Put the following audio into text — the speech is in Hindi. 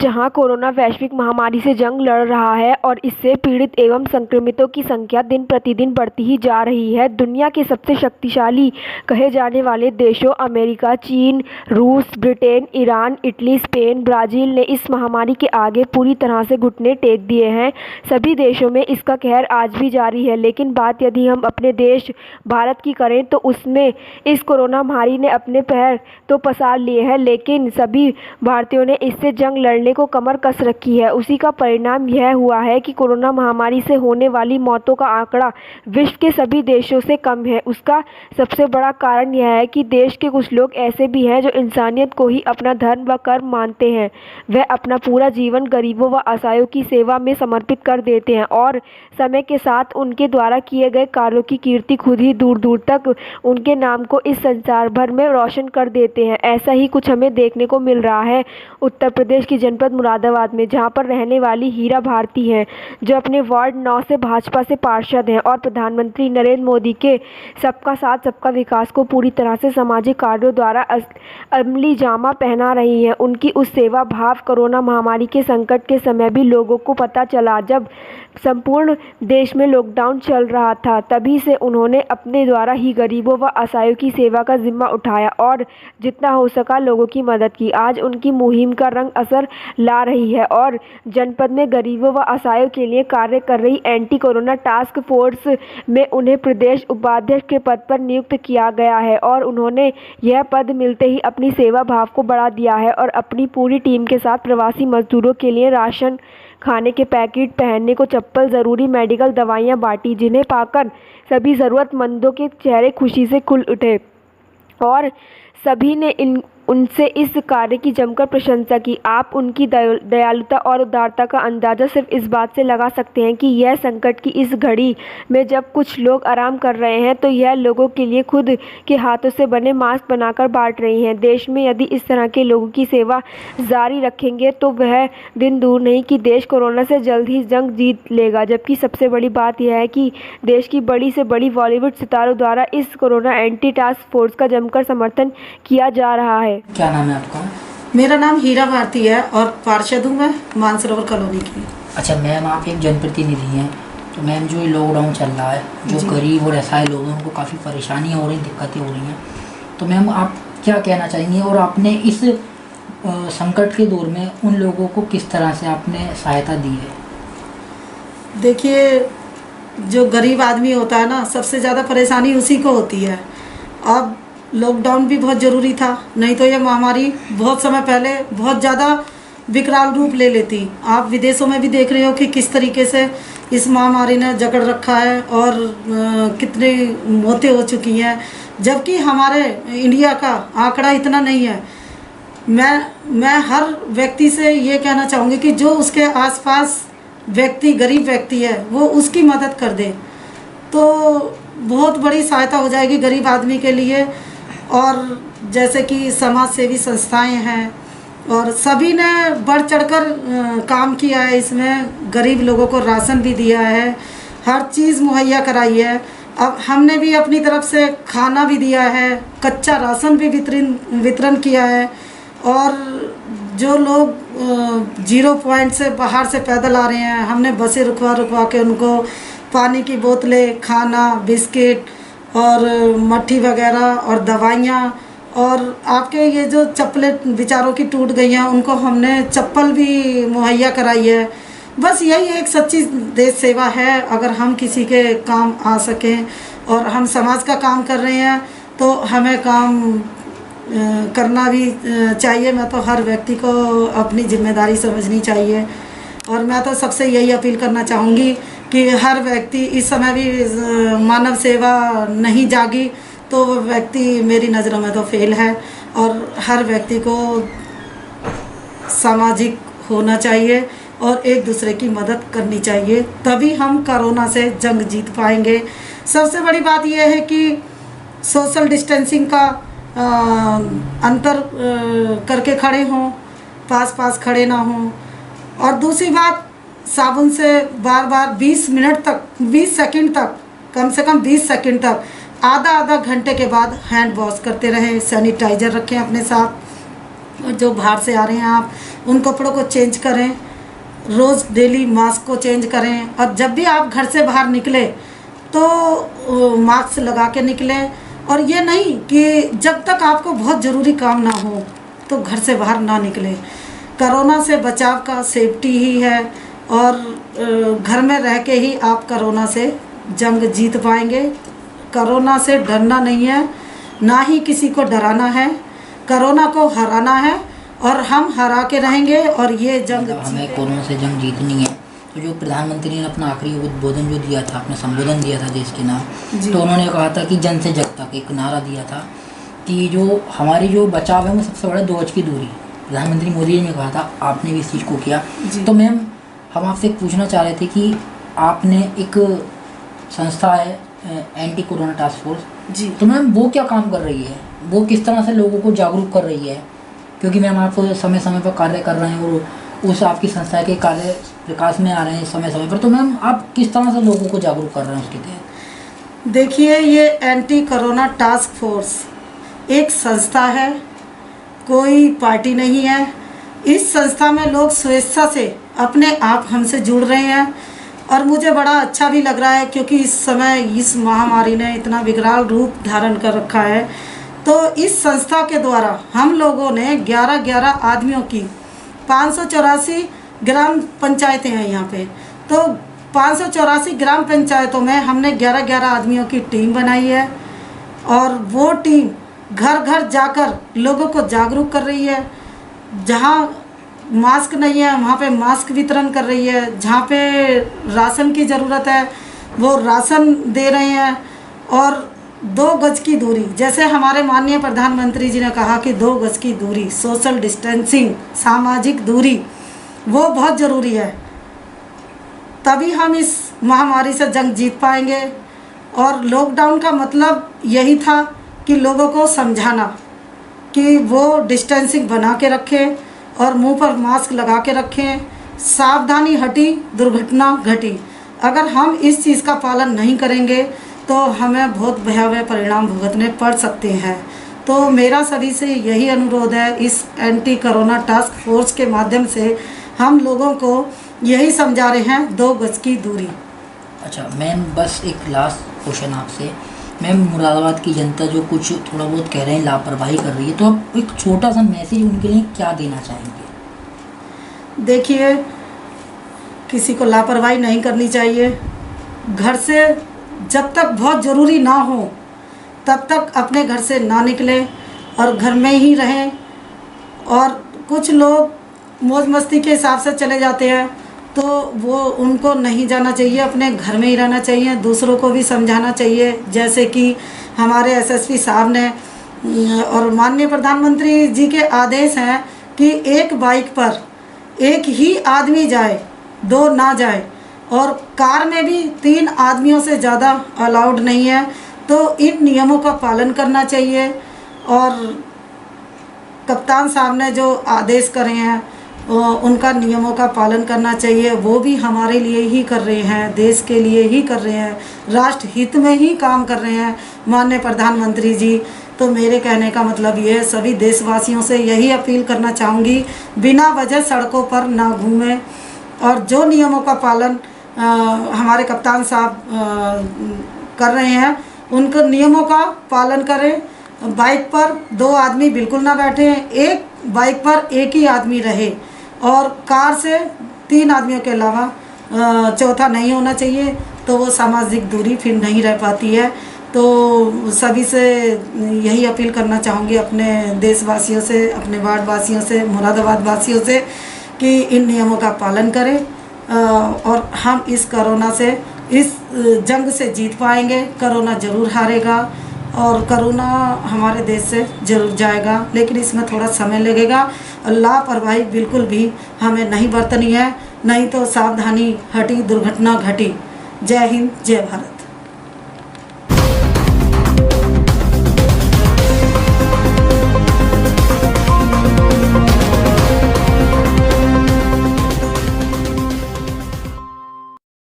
जहां कोरोना वैश्विक महामारी से जंग लड़ रहा है और इससे पीड़ित एवं संक्रमितों की संख्या दिन प्रतिदिन बढ़ती ही जा रही है, दुनिया के सबसे शक्तिशाली कहे जाने वाले देशों अमेरिका, चीन, रूस, Britain, Iran, Italy, Spain, Brazil ने इस महामारी के आगे पूरी तरह से घुटने टेक दिए हैं। सभी देशों में इसका कहर आज भी जारी है, लेकिन बात यदि हम अपने देश भारत की करें तो उसमें इस कोरोना महामारी ने अपने पैर तो पसार लिए हैं, लेकिन सभी भारतीयों ने इससे जंग लड़ने को कमर कस रखी है। उसी का परिणाम यह हुआ है कि कोरोना महामारी से होने वाली मौतों का आंकड़ा विश्व के सभी देशों से कम है। उसका सबसे बड़ा कारण यह है कि देश के कुछ लोग ऐसे भी हैं जो इंसानियत को ही अपना धर्म व कर्म मानते हैं। वह अपना पूरा जीवन गरीबों व असहायों की सेवा में समर्पित कर देते हैं और समय के साथ उनके द्वारा किए गए कार्यों की कीर्ति खुद ही दूर दूर तक उनके नाम को इस संसार भर में रोशन कर देते हैं। ऐसा ही कुछ हमें देखने को मिल रहा है उत्तर प्रदेश की जनपद मुरादाबाद में, जहां पर रहने वाली हीरा भारती हैं, जो अपने वार्ड 9 से भाजपा से पार्षद हैं और प्रधानमंत्री नरेंद्र मोदी के सबका साथ सबका विकास को पूरी तरह से सामाजिक कार्यों द्वारा अमली जामा पहना रही हैं। उनकी उस सेवा भाव कोरोना महामारी के संकट के समय भी लोगों को पता चला, जब संपूर्ण देश में लॉकडाउन चल रहा था। तभी से उन्होंने अपने द्वारा ही गरीबों व असहायों की सेवा का जिम्मा उठाया और जितना हो सका लोगों की मदद की। आज उनकी मुहिम का रंग असर ला रही है और जनपद में गरीबों व असहायों के लिए कार्य कर रही एंटी कोरोना टास्क फोर्स में उन्हें प्रदेश उपाध्यक्ष के पद पर नियुक्त किया गया है और उन्होंने यह पद मिलते ही अपनी सेवा भाव को बढ़ा दिया है और अपनी पूरी टीम के साथ प्रवासी मजदूरों के लिए राशन, खाने के पैकेट, पहनने को चप्पल, ज़रूरी मेडिकल दवाइयाँ बांटी, जिन्हें पाकर सभी ज़रूरतमंदों के चेहरे खुशी से खुल उठे और सभी ने उनसे इस कार्य की जमकर प्रशंसा की। आप उनकी दयालुता और उदारता का अंदाज़ा सिर्फ इस बात से लगा सकते हैं कि यह संकट की इस घड़ी में जब कुछ लोग आराम कर रहे हैं तो यह लोगों के लिए खुद के हाथों से बने मास्क बनाकर बांट रही हैं। देश में यदि इस तरह के लोगों की सेवा जारी रखेंगे तो वह दिन दूर नहीं कि देश कोरोना से जल्द ही जंग जीत लेगा। जबकि सबसे बड़ी बात यह है कि देश की बड़ी से बड़ी बॉलीवुड सितारों द्वारा इस कोरोना एंटी टास्क फोर्स का जमकर समर्थन किया जा रहा है। क्या नाम है आपका? मेरा नाम हीरा भारती है और पार्षद हूँ मैं मानसरोवर कॉलोनी की। अच्छा मैम, आप एक जनप्रतिनिधि हैं, तो मैम जो लॉकडाउन चल रहा है, जो गरीब और असहाय लोग हैं उनको काफ़ी परेशानियाँ हो रही, दिक्कतें हो रही हैं, तो मैम आप क्या कहना चाहेंगे और आपने इस संकट के दौर में उन लोगों को किस तरह से आपने सहायता दी है? देखिए, जो गरीब आदमी होता है ना, सबसे ज़्यादा परेशानी उसी को होती है। अब लॉकडाउन भी बहुत ज़रूरी था, नहीं तो ये महामारी बहुत समय पहले बहुत ज़्यादा विकराल रूप ले लेती। आप विदेशों में भी देख रहे हो कि किस तरीके से इस महामारी ने जकड़ रखा है और कितनी मौतें हो चुकी हैं, जबकि हमारे इंडिया का आंकड़ा इतना नहीं है। मैं हर व्यक्ति से ये कहना चाहूँगी कि जो उसके आसपास व्यक्ति गरीब व्यक्ति है वो उसकी मदद कर दे तो बहुत बड़ी सहायता हो जाएगी गरीब आदमी के लिए। और जैसे कि समाज सेवी संस्थाएं हैं और सभी ने बढ़ चढ़कर काम किया है, इसमें गरीब लोगों को राशन भी दिया है, हर चीज़ मुहैया कराई है। अब हमने भी अपनी तरफ से खाना भी दिया है, कच्चा राशन भी वितरण किया है और जो लोग 0 पॉइंट से बाहर से पैदल आ रहे हैं, हमने बसें रुकवा के उनको पानी की बोतलें, खाना, बिस्किट और मट्ठी वगैरह और दवाइयाँ और आपके ये जो चप्पलें बेचारों की टूट गई हैं उनको हमने चप्पल भी मुहैया कराई है। बस यही एक सच्ची देश सेवा है। अगर हम किसी के काम आ सकें और हम समाज का काम कर रहे हैं तो हमें काम करना भी चाहिए। मैं तो हर व्यक्ति को अपनी जिम्मेदारी समझनी चाहिए और मैं तो सबसे यही अपील करना चाहूँगी कि हर व्यक्ति इस समय भी मानव सेवा नहीं जागी तो वो व्यक्ति मेरी नज़रों में तो फेल है। और हर व्यक्ति को सामाजिक होना चाहिए और एक दूसरे की मदद करनी चाहिए, तभी हम कोरोना से जंग जीत पाएंगे। सबसे बड़ी बात यह है कि सोशल डिस्टेंसिंग का अंतर करके खड़े हों, पास खड़े ना हों। और दूसरी बात, साबुन से बार 20 सेकंड तक, कम से कम 20 सेकंड तक आधा घंटे के बाद हैंड वॉश करते रहें। सैनिटाइज़र रखें अपने साथ और जो बाहर से आ रहे हैं आप उन कपड़ों को चेंज करें, रोज़ डेली मास्क को चेंज करें, और जब भी आप घर से बाहर निकले तो मास्क लगा के निकलें। और ये नहीं कि जब तक आपको बहुत ज़रूरी काम ना हो तो घर से बाहर ना निकलें। कोरोना से बचाव का सेफ्टी ही है, और घर में रह के ही आप कोरोना से जंग जीत पाएंगे। कोरोना से डरना नहीं है, ना ही किसी को डराना है। कोरोना को हराना है और हम हरा के रहेंगे, और ये जंग हमें कोरोना से जंग जीतनी है। तो जो प्रधानमंत्री ने अपना आखिरी उद्बोधन जो दिया था, अपना संबोधन दिया था देश के नाम, तो उन्होंने कहा था कि जन से जग तक, एक नारा दिया था कि जो हमारी जो बचाव है वो सबसे बड़ा 2 गज की दूरी। प्रधानमंत्री मोदी जी ने कहा था, आपने भी इस चीज़ को किया। तो मैम हम आपसे पूछना चाह रहे थे कि आपने एक संस्था है एंटी कोरोना टास्क फोर्स जी, तो मैम वो क्या काम कर रही है, वो किस तरह से लोगों को जागरूक कर रही है? क्योंकि मैम आप समय समय पर कार्य कर रहे हैं और उस आपकी संस्था के कार्य विकास में आ रहे हैं समय समय पर, तो मैम आप किस तरह से लोगों को जागरूक कर रहे हैं उसके तहत? देखिए, ये एंटी कोरोना टास्क फोर्स एक संस्था है, कोई पार्टी नहीं है। इस संस्था में लोग स्वेच्छा से अपने आप हमसे जुड़ रहे हैं, और मुझे बड़ा अच्छा भी लग रहा है, क्योंकि इस समय इस महामारी ने इतना विकराल रूप धारण कर रखा है। तो इस संस्था के द्वारा हम लोगों ने 11 आदमियों की 584 ग्राम पंचायतें हैं यहाँ पे, तो 584 ग्राम पंचायतों में हमने 11 आदमियों की टीम बनाई है, और वो टीम घर घर जाकर लोगों को जागरूक कर रही है। जहाँ मास्क नहीं है वहाँ पे मास्क वितरण कर रही है, जहाँ पे राशन की ज़रूरत है वो राशन दे रहे हैं, और 2 गज की दूरी, जैसे हमारे माननीय प्रधानमंत्री जी ने कहा कि 2 गज की दूरी, सोशल डिस्टेंसिंग, सामाजिक दूरी, वो बहुत ज़रूरी है। तभी हम इस महामारी से जंग जीत पाएंगे। और लॉकडाउन का मतलब यही था कि लोगों को समझाना कि वो डिस्टेंसिंग बना के रखें और मुंह पर मास्क लगा के रखें। सावधानी हटी, दुर्घटना घटी। अगर हम इस चीज़ का पालन नहीं करेंगे तो हमें बहुत भयावह परिणाम भुगतने पड़ सकते हैं। तो मेरा सभी से यही अनुरोध है, इस एंटी कोरोना टास्क फोर्स के माध्यम से हम लोगों को यही समझा रहे हैं, 2 गज की दूरी। अच्छा मैम, बस एक लास्ट क्वेश्चन आपसे। मैम, मुरादाबाद की जनता जो कुछ थोड़ा बहुत कह रहे हैं लापरवाही कर रही है, तो आप एक छोटा सा मैसेज उनके लिए क्या देना चाहेंगे? देखिए, किसी को लापरवाही नहीं करनी चाहिए। घर से जब तक बहुत ज़रूरी ना हो तब तक अपने घर से ना निकलें और घर में ही रहें। और कुछ लोग मौज मस्ती के हिसाब से चले जाते हैं, तो वो उनको नहीं जाना चाहिए, अपने घर में ही रहना चाहिए। दूसरों को भी समझाना चाहिए, जैसे कि हमारे एसएसपी साहब ने और माननीय प्रधानमंत्री जी के आदेश हैं कि एक बाइक पर एक ही आदमी जाए, 2 ना जाए, और कार में भी 3 आदमियों से ज़्यादा अलाउड नहीं है। तो इन नियमों का पालन करना चाहिए। और कप्तान साहब ने जो आदेश करे हैं उनका नियमों का पालन करना चाहिए। वो भी हमारे लिए ही कर रहे हैं, देश के लिए ही कर रहे हैं, राष्ट्र हित में ही काम कर रहे हैं माननीय प्रधानमंत्री जी। तो मेरे कहने का मतलब ये है, सभी देशवासियों से यही अपील करना चाहूँगी, बिना वजह सड़कों पर ना घूमें, और जो नियमों का पालन हमारे कप्तान साहब कर रहे हैं उनको नियमों का पालन करें। बाइक पर 2 आदमी बिल्कुल ना बैठे, एक बाइक पर एक ही आदमी रहे, और कार से 3 आदमियों के अलावा चौथा नहीं होना चाहिए। तो वो सामाजिक दूरी फिर नहीं रह पाती है। तो सभी से यही अपील करना चाहूँगी, अपने देशवासियों से, अपने वार्डवासियों से, मुरादाबाद वासियों से, कि इन नियमों का पालन करें, और हम इस कोरोना से, इस जंग से जीत पाएंगे। कोरोना ज़रूर हारेगा और कोरोना हमारे देश से जरूर जाएगा, लेकिन इसमें थोड़ा समय लगेगा। लापरवाही बिल्कुल भी हमें नहीं बरतनी है, नहीं तो सावधानी हटी, दुर्घटना घटी। जय हिंद, जय भारत।